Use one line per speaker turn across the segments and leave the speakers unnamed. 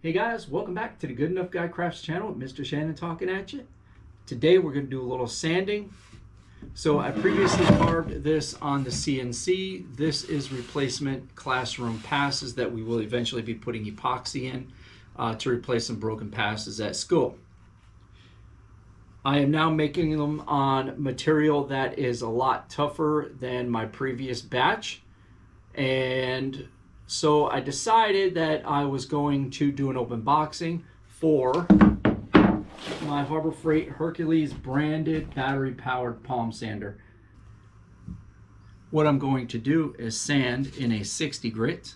Hey guys, welcome back to the Good Enough Guy Crafts channel. Mr. Shannon talking at you. Today we're going to do a little sanding. So I previously carved this on the CNC. This is replacement classroom passes that we will eventually be putting epoxy in to replace some broken passes at school. I am now making them on material that is a lot tougher than my previous batch, and so I decided that I was going to do an open boxing for my Harbor Freight Hercules branded battery powered palm sander. What I'm going to do is sand in a 60 grit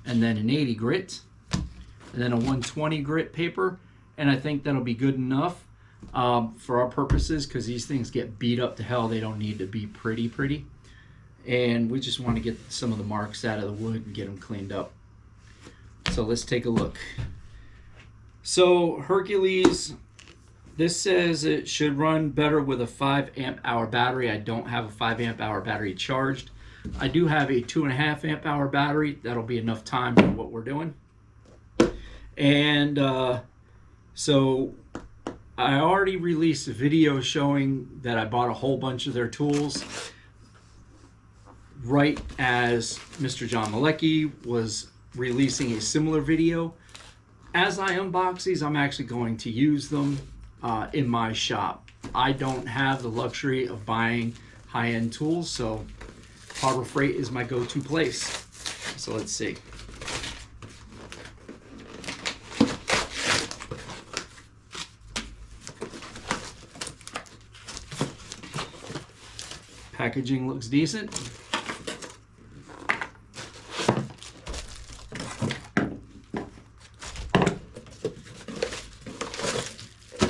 and then an 80 grit and then a 120 grit paper, and I think that'll be good enough for our purposes, because these things get beat up to hell. They don't need to be pretty. And we just want to get some of the marks out of the wood and get them cleaned up. So let's take a look. So Hercules, this says it should run better with a 5 amp hour battery. I don't have a 5 amp hour battery charged. I do have a 2.5 amp hour battery. That'll be enough time for what we're doing. And so I already released a video showing that I bought a whole bunch of their tools right as Mr. John Malecki was releasing a similar video. As I unbox these, I'm actually going to use them in my shop. I don't have the luxury of buying high-end tools, so Harbor Freight is my go-to place. So let's see. Packaging looks decent.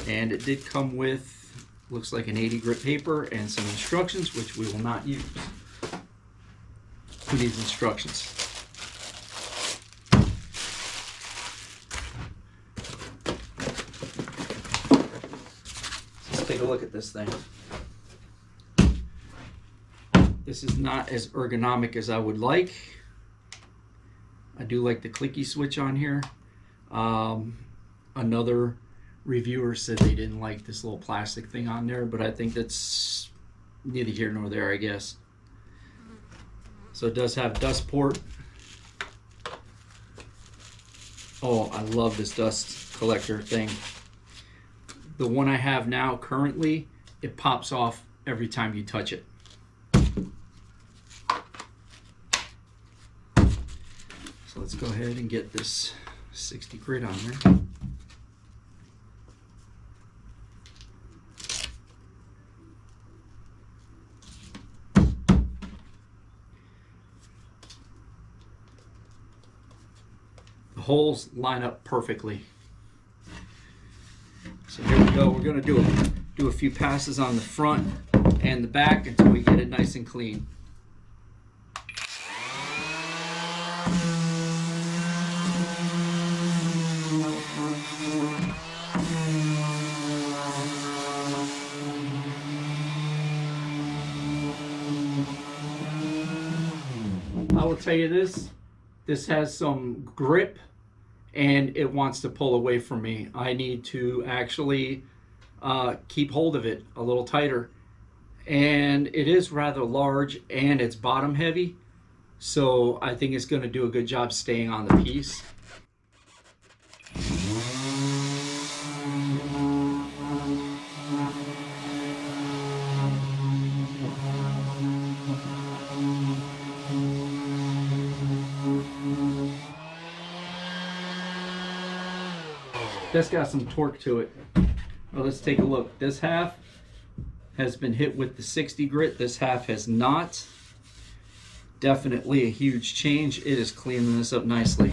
And it did come with, looks like an 80 grit paper and some instructions, which we will not use for these instructions. Let's take a look at this thing. This is not as ergonomic as I would like. I do like the clicky switch on here. Another reviewer said they didn't like this little plastic thing on there, but I think that's neither here nor there, I guess. So it does have dust port. Oh, I love this dust collector thing. The one I have now currently, it pops off every time you touch it. So let's go ahead and get this 60 grit on there. The holes line up perfectly. So here we go. We're going to do a few passes on the front and the back until we get it nice and clean. I will tell you this has some grip and it wants to pull away from me. I need to actually keep hold of it a little tighter. And it is rather large and it's bottom heavy, so I think it's going to do a good job staying on the piece. That's got some torque to it. Well, let's take a look. This half has been hit with the 60 grit. This half has not. Definitely a huge change. It is cleaning this up nicely.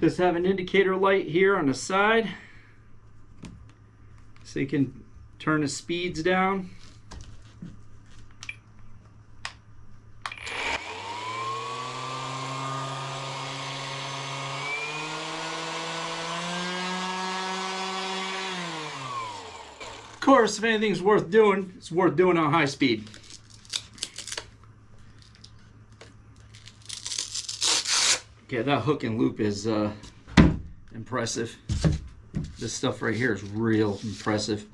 Just have an indicator light here on the side so you can turn the speeds down. Of course, if anything's worth doing, it's worth doing on high speed. Okay, that hook and loop is impressive. This stuff right here is real impressive.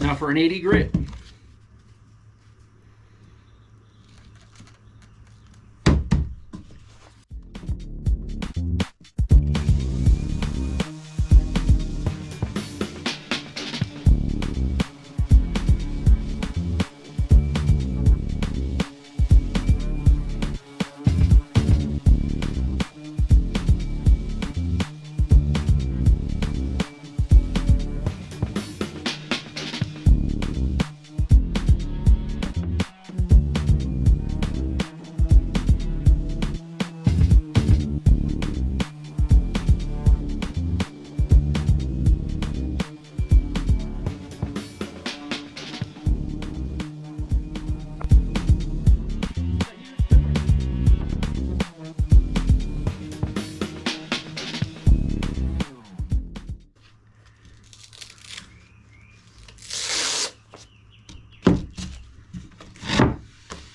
Now for an 80 grit.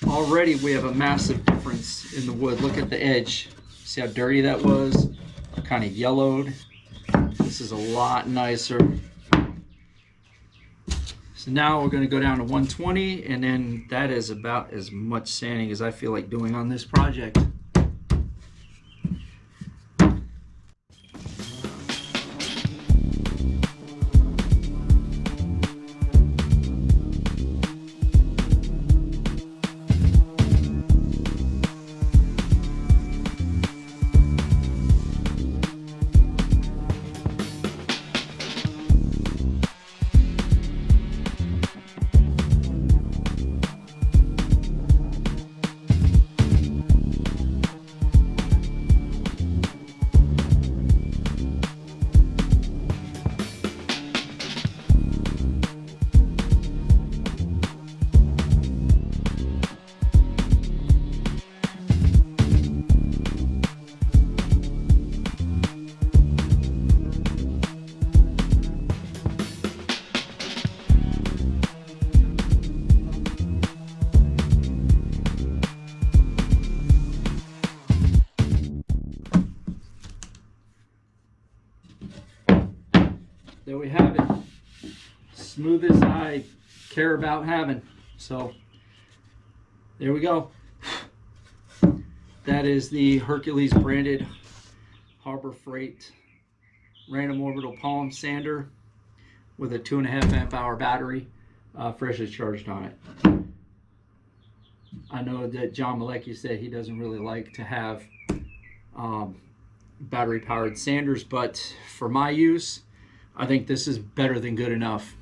Already we have a massive difference in the wood. Look at the edge. See how dirty that was? Kind of yellowed. This is a lot nicer. So now we're going to go down to 120, and then that is about as much sanding as I feel like doing on this project. There we have it. Smooth as I care about having. So there we go. That is the Hercules branded Harbor Freight random orbital palm sander with a 2.5 amp hour battery, freshly charged on it. I know that John Malecki said he doesn't really like to have battery powered sanders, but for my use, I think this is better than good enough.